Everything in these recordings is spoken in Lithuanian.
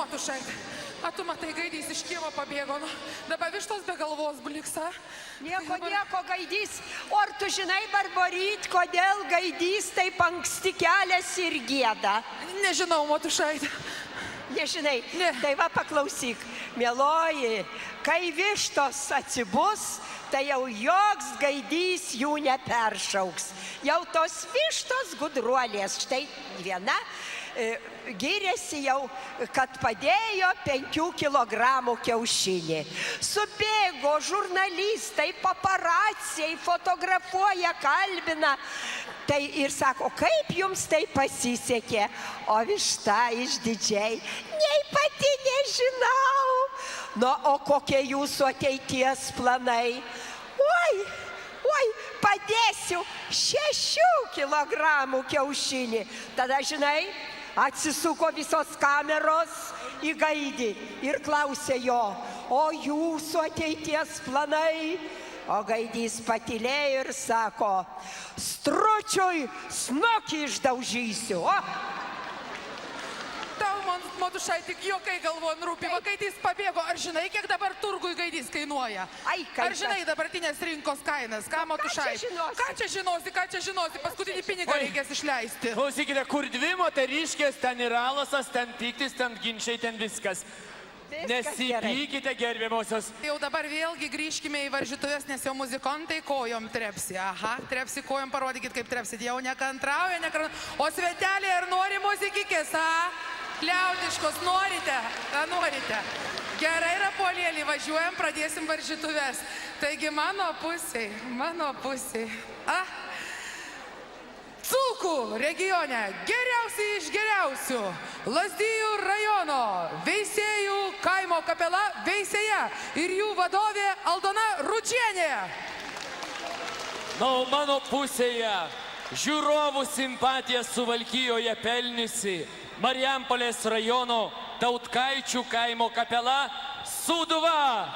Matušai, a tu matai, Gaidys iš kiemo pabėgo, dabar vištos be galvos bliksa. Nieko, Gaidys. O ar tu žinai, Barbaryt, kodėl Gaidys taip anksti keliasi ir gieda? Nežinau, Matušai. Nežinai? Ne. Tai va paklausyk, mieloji, kai vištos atsibus, tai jau joks Gaidys jų neperšauks. Jau tos vištos gudruolės, štai viena gyrėsi jau, kad padėjo 5 kilogramų kiaušinį. Subėgo žurnalistai, paparaciai, fotografuoja, kalbina. Tai ir sako, kaip jums tai pasisekė? O višta išdidžiai, nei pati nežinau. Nu, o kokie jūsų ateities planai? Oi, padėsiu 6 kilogramų kiaušinį. Tada, žinai, atsisuko visos kameros į Gaidį ir klausė jo, o jūsų ateities planai? O Gaidys patylėjo ir sako, stručiui snukį išdaužysiu. Tau, Matušai, tik juokai galvon rūpi, va Gaidys pabėgo. Ar žinai, kiek dabar turgui Gaidys kainuoja? Ar žinai dabartinės rinkos kainas? Ką, Matušai? Ką čia žinosi? Paskutinį pinigą reikės išleisti. Klausykite, kur 2 moteriškės, ten ir alasas, ten pyktis, ten ginčiai, ten viskas. Nesipykite, gerbiamosios. Jau dabar vėlgi grįžkime į varžytuvės, nes jau muzikantai kojom trepsi. Aha, trepsi kojom, parodykit, kaip trepsit. Jau nekantrauja. O sveteliai, ar nori muzikikės, Liaudiškos, norite? Norite. Gerai, Rapolėlį, važiuojam, pradėsim varžytuvės. Taigi mano pusiai. Dzūkų regione geriausiai iš geriausių Lazdijų rajono Veisiejų kaimo kapela Veisėje ir jų vadovė Aldona Rudžienė. Na, o mano pusėje žiūrovų simpatiją Suvalkijoje pelniusi Marijampolės rajono Tautkaičių kaimo kapela Sūduva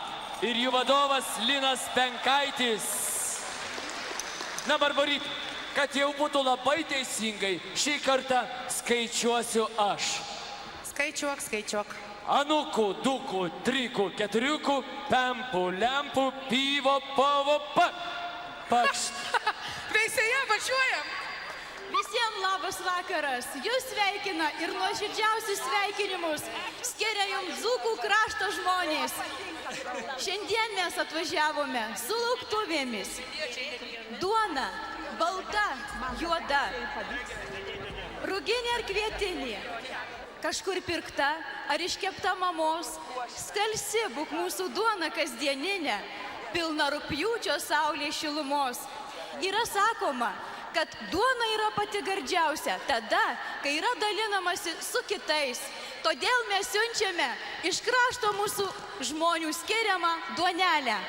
ir jų vadovas Linas Penkaitis. Na, Barbaryt, kad jau būtų labai teisingai, šį kartą skaičiuosiu aš. Skaičiuok. Anukų, dukų, trikų, keturiukų, pempų, lempų, pyvo, povo, pakšt. Veisėje važiuojam. Visiems labas vakaras. Jūs sveikina ir nuoširdžiausius sveikinimus skiria jums Dzūkų krašto žmonės. Šiandien mes atvažiavome su lauktuvėmis. Duona balta, juoda, ruginė ar kvietinė, kažkur pirkta ar iškepta mamos, skalsi būk mūsų duona kasdieninė, pilna rugpjūčio saulės šilumos. Yra sakoma, kad duona yra pati gardžiausia tada, kai yra dalinamasi su kitais. Todėl mes siunčiame iš krašto mūsų žmonių skiriamą duonelę.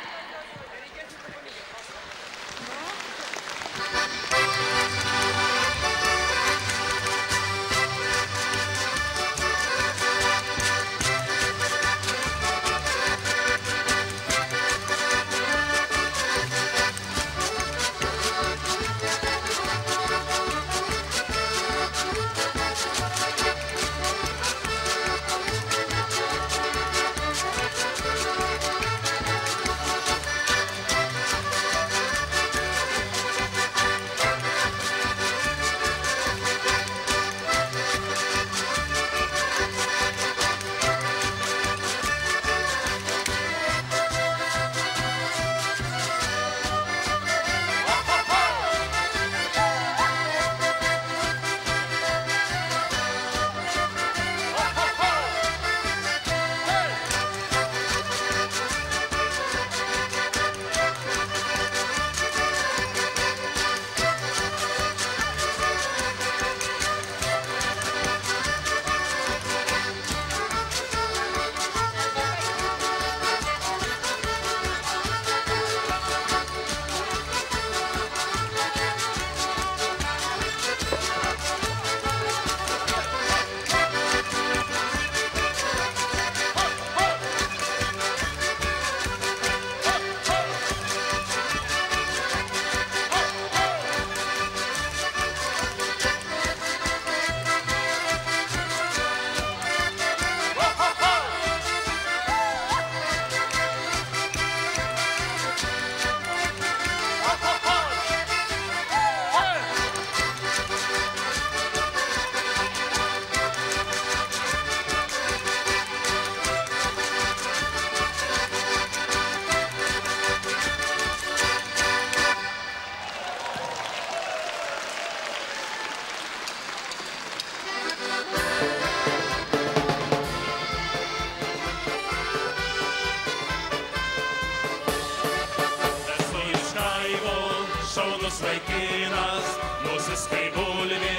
vaikinas, nosis kaip bulvė,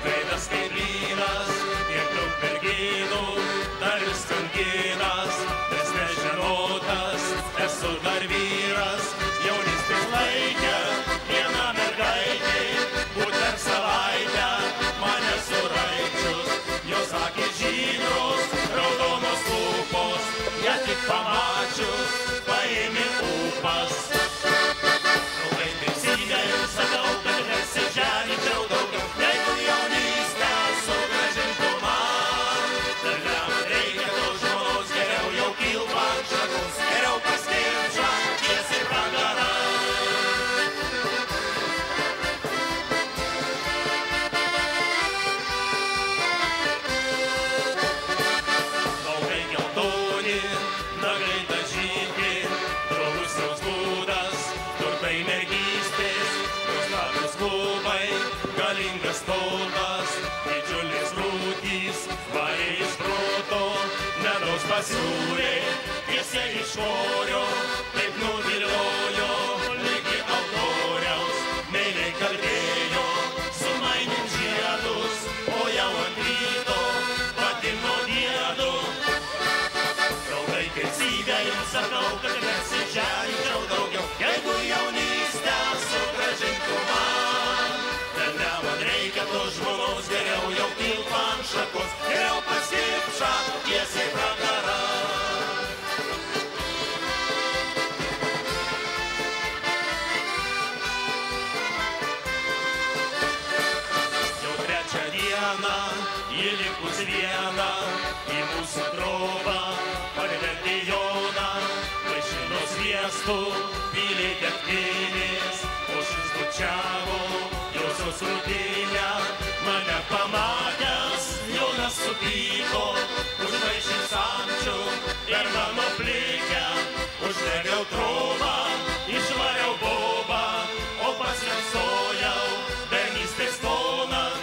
veidas kaip vynas, tiek daug merginų, dar vis kankinas, nes nežinotas, esu dar vyras, jaunystės laikė, viena mergaitė, būt per savaitę, mane suraičius, jos akys žydros, raudonos lūpos, ją tik pamačius, paėmė ūpas. Sakau, kad nesiženyčiau daugiau, jeigu jaunystę sugrąžintų man. Dar jam reikia tos žmonos, geriau jau kilpa ant šakos, geriau paskirčia tiesiai pragarą. Laukai geltoni, nagai dažyti, drovus jos būdas, turtai mergystės. Klubai, galingas stogas, didžiulis rūtys, varė iš proto, medaus pasiūlė, tiesiai iš svorio, taip nuviliojo, lygi altoriaus, meiliai kalbėjo, sumainėm žiedus, o jau ant ryto vadino diedu. Draugai, kaip syvė, jums sakau, kad nesiženyčiau daugiau, jeigu jaunystę sugrąžintų man. Tos žmonos geriau jau kilpa ant šakos, geriau paskirčia tiesiai pragarą. Jau trečią dieną, ji likus viena, į mūsų trobą parvertė Joną, vaišino sviestu, pylė degtinės, o šis bučiavo josios rūtinę. Mane pamatęs, Jonas supyko, užmaišė samčių per mano plikę, uždegiau trobą, išvariau bobą, o pats nesojau bernystės tonan.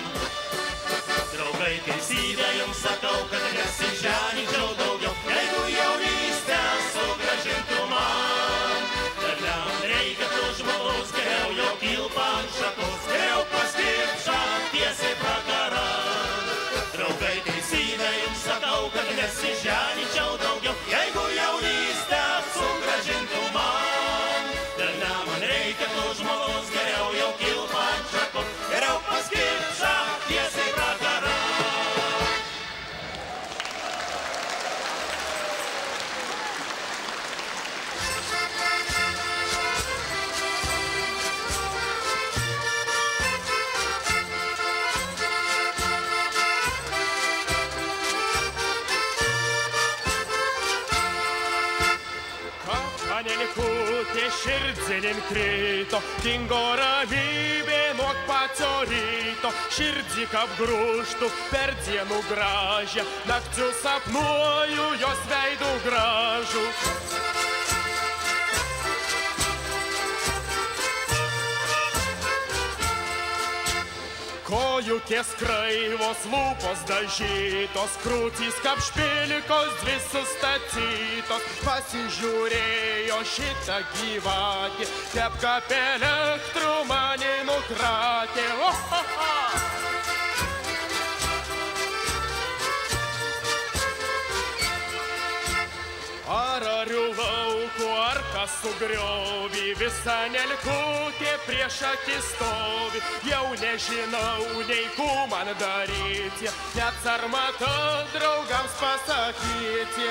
Draugai, teisybę jums sakau, kad nesiženyčiau daugiau, jeigu jaunystę sugrąžintų man. Dar jam reikia tos žmonos, geriau jau kilpa ant šakos, geriau paskirčia tiesiai pragarą. Draugai, teisybę jums sakau, kad nesiženyčiau daugiau, jeigu jaunystę sugrąžintų man. Dar man reikia tos žmonos, geriau jau kilpa ant šakos, geriau paskirčia tiesiai pragarą. Nelikutė širdzenin krito, dingo ramybė nuo pačio ryto, širdzik apgrūžtų per dienų gražią, nakčių sapnuoju jos veidų gražų. Kojukės kraivos, lūpos dažytos, krūtys kapšpilikos dvi sustatytos, pasižiūrėjo šitą gyvatį, kaip kaip elektrų mane nukratė. Ar arių lauku, ar kas sugriovį, visa nelikutė prieš akis stovi, jau nežinau nei ku man daryti, net sarmata draugams pasakyti.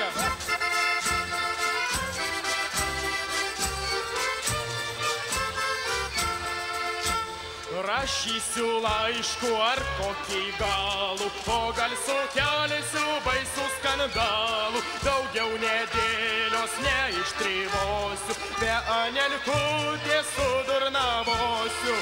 Rašysiu laišku ar kokį galų, o gal sukelsiu baisų skandalų, daugiau nedėlios neištrivosiu, be anelkutės sudurnavosiu.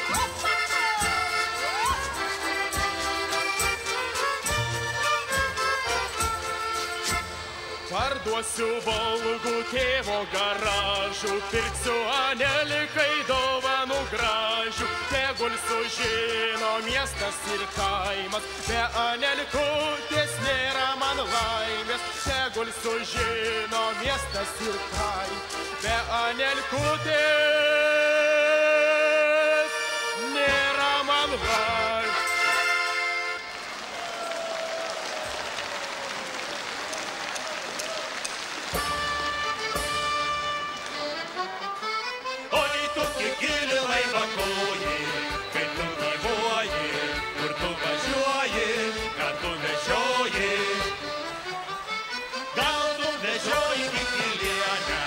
Parduosiu Volgų tėvo garažų, pirksiu Anelikai dovanų gražių, tegul sužino miestas ir kaimas, be Anelikutės nėra man laimės, tegul sužino miestas ir kaimas, be Anelikutės Oi, tu kikili laivakoji, kai tu gyvuoji, kur tu važiuoji, ką tu vežioji. Gal tu vežioji kikilienę,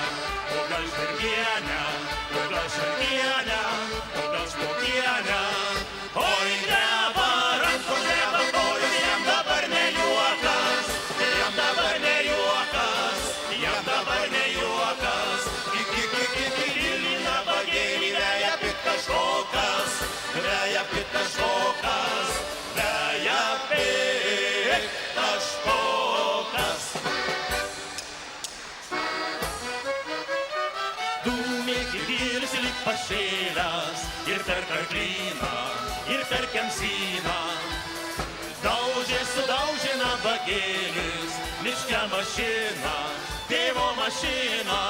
o gal žvirgienę, o gal šargienę, o gal špokienę. Oi, dreba rankos, dreba kojos, jam dabar ne juokas, jam dabar ne juokas, jam dabar ne juokas. Kikilina bagėlį, veja piktas šokas, veja piktas šokas, veja piktas šokas. Dūmė kikilis lyg pašėlęs ir per karklyną, ir per kemsyną. Daužė sudaužė nabagėlis, miške mašiną, tėvo mašiną.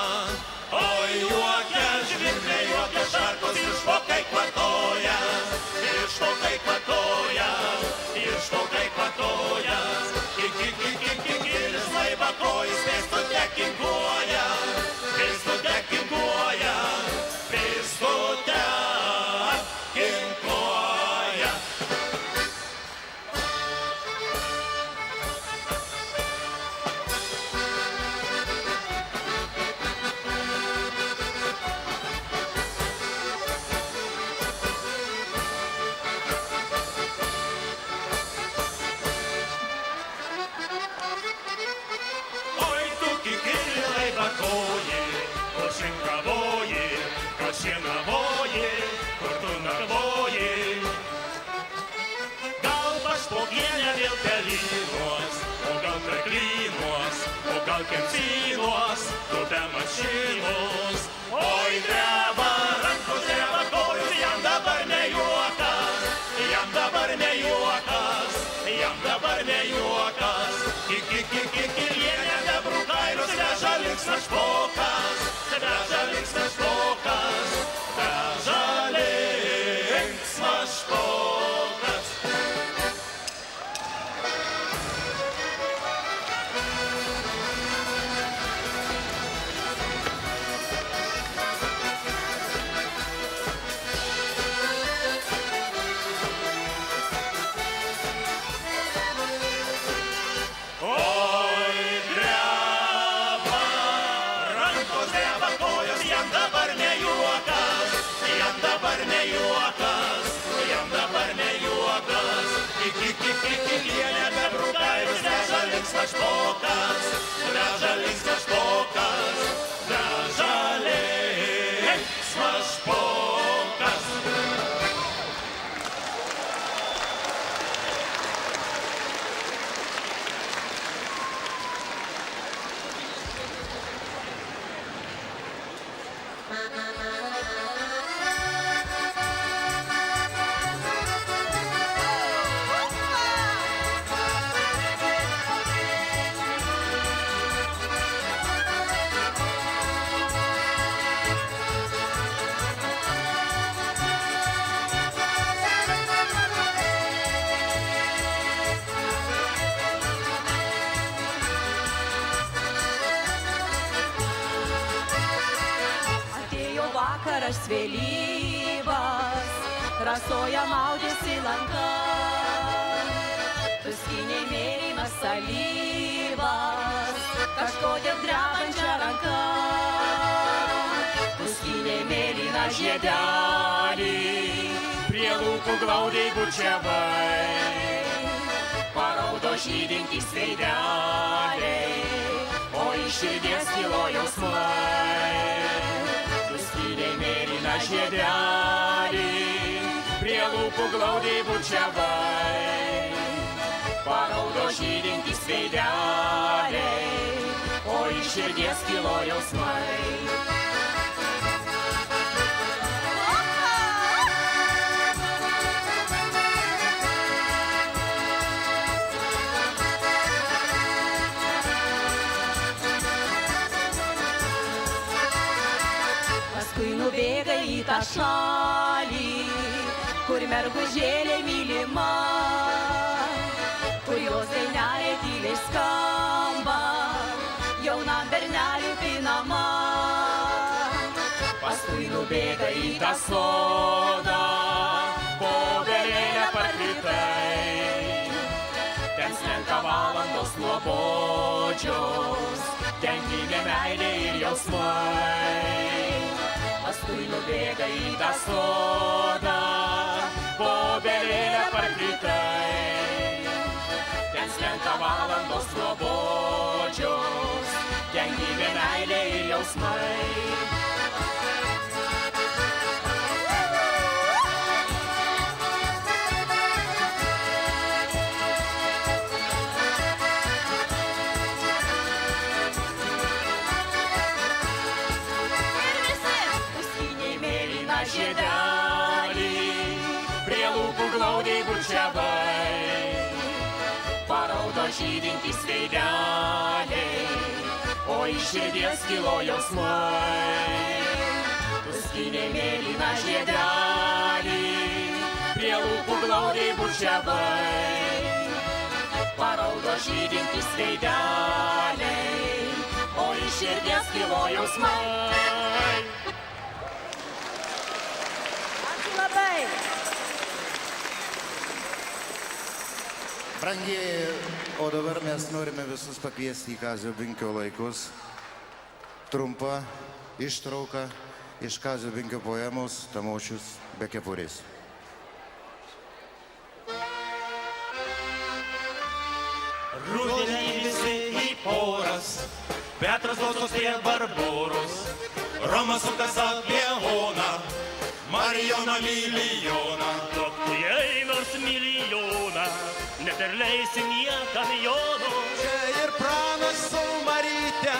Oi, juokia žvirblė, juokia šarkos, ir špokai kvatoja, ir špokai kvatoja, ir špokai kvatoja. Kikilis laivakojis, pėstute kinkuoja, pėstute kinkuoja, pėstute kinkuoja. Oi, tu kikili laivakoji, kur šinkavoji, kur šienavoji, kur tu nakvoji. Gal pašpokienė vėl pelynuos, o gal karklynuos, o gal kemsynuos, tu be mašinos. Oi, dreba rankos, dreba kojos, jam dabar ne juokas, jam dabar ne juokas, jam dabar ne juokas. Kikilienė bebrų kailius, veža linksmas špokas, veža linksmas špokas, veža linksmas špokas. Oi, dreba rankos, dreba kojos, jam dabar ne juokas, jam dabar ne juokas, jam dabar ne juokas. Kikilienė bebrų kailius, veža linksmas špokas, veža linksmas špokas, veža linksmas špokas. Atėjo vakaras vėlyvas, rasoja maudėsi lanka, tuskiniai mėlymas salyvas, kažkodėl drebančia ranka. Tuskiniai mėlyna žiedelį, prie lūpų glaudžiai bučiavai, paraudo žydintys veideliai, o iš širdies kilo jausmai. Tuskiniai mėlyna žiedelį, prie lūpų glaudžiai bučiavai, paraudo žydintys veideliai, o iš širdies kilo jausmai. Paskui nubėga į tą šalį, kur mergužėlė mylima, kur jos dainelė tyliai skamba, jaunam berneliui nubėga į tą sodą, obelėlę parkritai. Ten slenka valandos nuobodžios, ten gimė meilė ir jausmai. Paskui nubėga į tą sodą, obelėlę parkritai. Ten slenka valandos nuobodžios, ten gimė meilė ir jausmai. Žiedelį, prie lūpų glaudžiai bučiavai, paraudo žydintys veideliai, o iš širdies kilo jausmai. Tu skynei mėlyną žiedelį, prie lūpų glaudžiai bučiavai, paraudo žydintys veideliai, o iš širdies kilo jausmai. Labai. Brangieji, o dabar mes norime visus pakviesti į Kazio Binkio laikus. Trumpa ištrauka iš Kazio Binkio poemos Tamošius be kepurės. Rudenį visi į poras, Petras klausos prie Barboros, Romas sukas apie Oną, Marijoną milijoną. Duok tu jai nors milijoną, net ir leisi niekam jono. Čia ir pranas su Maryte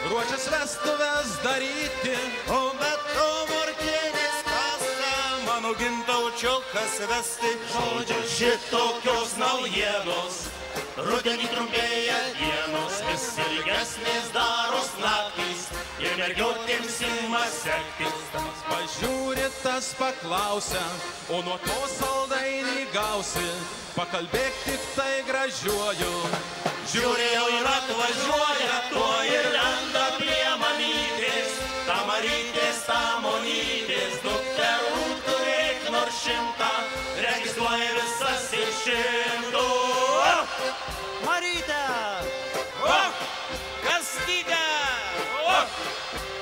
ruošias vestuves daryti. O bet to Mortienės kasa, mano gintaučiokas vesti. Žodžiu, šitokios naujienos, rudenį trumpėja dienos, vis ilgesnės daros naktys ir mergiotėms ima sektis. Pažiūri, tas paklausia, o nuo to saldainį gausi. Pakalbėk tik tai gražiuoju. Žiūrėjau ir atvažiuoja, tuo ir lenda prie mamytės. Ta Marytės, ta Monytės, dukterų turėk nors 100, registruoja visas iš 100. Marytė! Kastytė!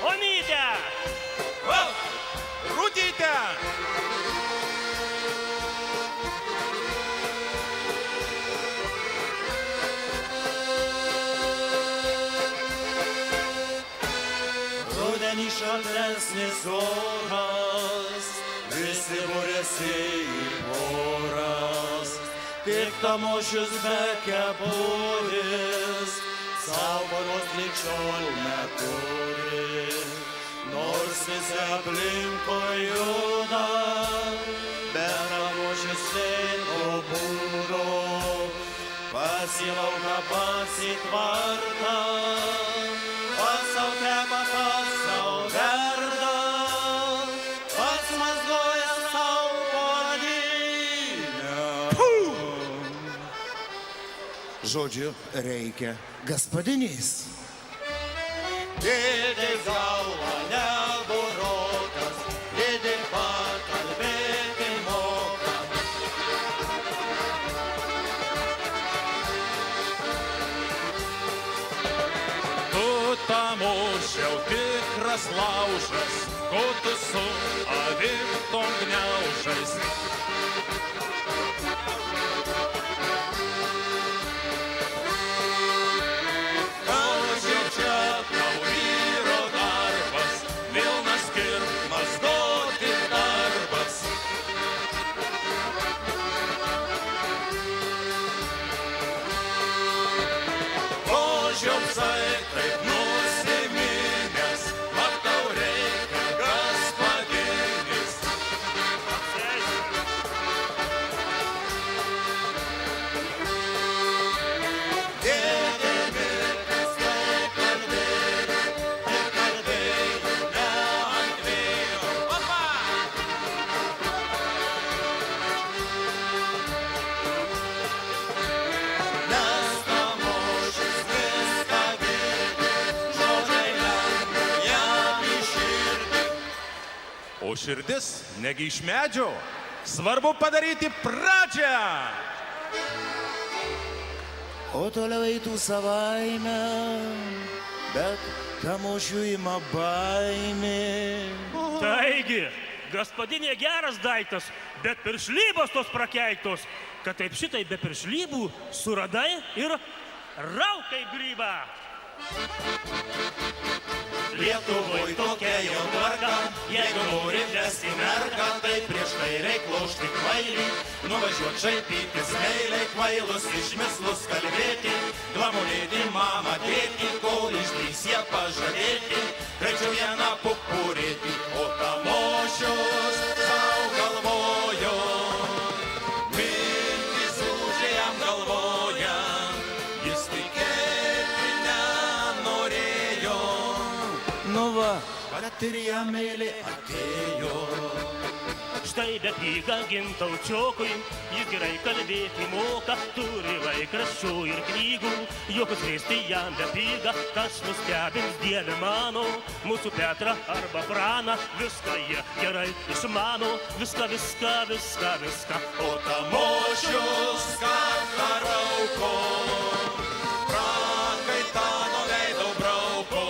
Onytė! Rūtyte! Rudenį šaltesnis oras, visi būrėsi į poras. Tik Tamošius be kepurės, savo paros likščiol neturi. Nors visi aplinkui juda, be Tamošius sveiko būdo. Pats į lauką, pats į tvartą, pats sau kepa, pats sau verda, pats mazgoja sau puodynę. Žodžiu, reikia gaspadinys. Dėdė galva neburokas, dėdė pakalbėti moka. Tu Tamošiau tikras laužas, ko tu su avim tom gniaužais. širdis negi iš medžio. Svarbu padaryti pradžią. O toliau eitų savaime, bet tamošių ima baimė. Taigi, gaspadinė geras daiktas, bet piršlybos tos prakeiktos, kad taip šitai be piršlybų suradai ir raukai grybą. Lietuvoj tokia jau tvarka, jeigu nori vesti mergą, tai prieš tai reik lošti kvailį, nuvažiuot šaipytis meiliai, kvailus išmislus kalbėti, glamulėti mamą tėti, kol išdrys ją pažadėti, greičiau vieną pupurėti, o tamošius sau galvojo, mintis užė jam galvoja, jis tikėti nenorėjo. Nu va, kad ir ją meilė atėjo. Štai bepiga Gintaučiokui, jis gerai kalbėti moka, turi laikraščių ir knygų, jokios vėsti jam bepiga, kas nustebins Dieve mano, mūsų Petrą arba Praną, viską jie gerai išmano, viską, viską, viską, viską. O tamošius kaktą rauko, prakaitą nuo veido brauko,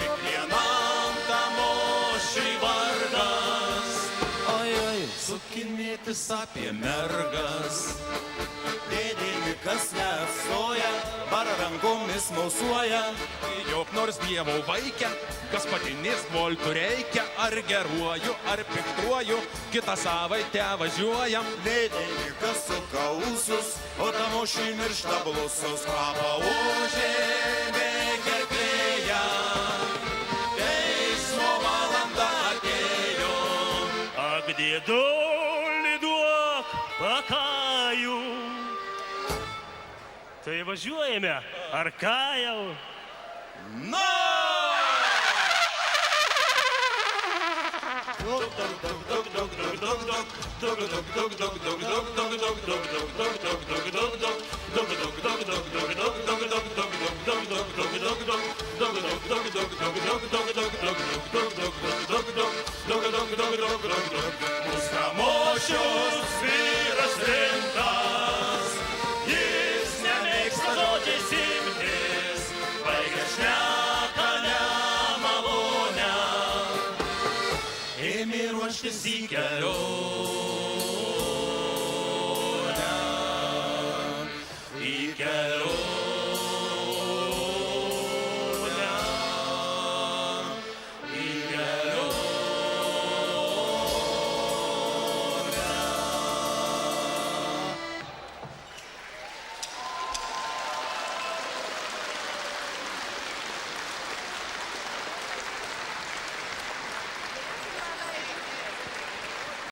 kiekvienam tamošiui vargas, Sukinėtis apie mergas. Dėdėmi kas neapstoja, bar rankomis mosuoja, Jok nors dievo vaikia, gaspadinės voltų reikia, ar geruoju, ar piktuoju, kitą savaitę važiuojam. dėdėmi kas suka ūsus, o tamošiui miršta blusus, kvapą užėmė gerklėje, teismo valanda atėjo. Ak, dėduli duok pakajų. Tai važiuojame, ar ką jau? No! Mūsų tamošius vyras rimtas, jis nemėgsta žodžiais imtis, baigė šneką nemalonę, ėmė ruoštis į kelionę.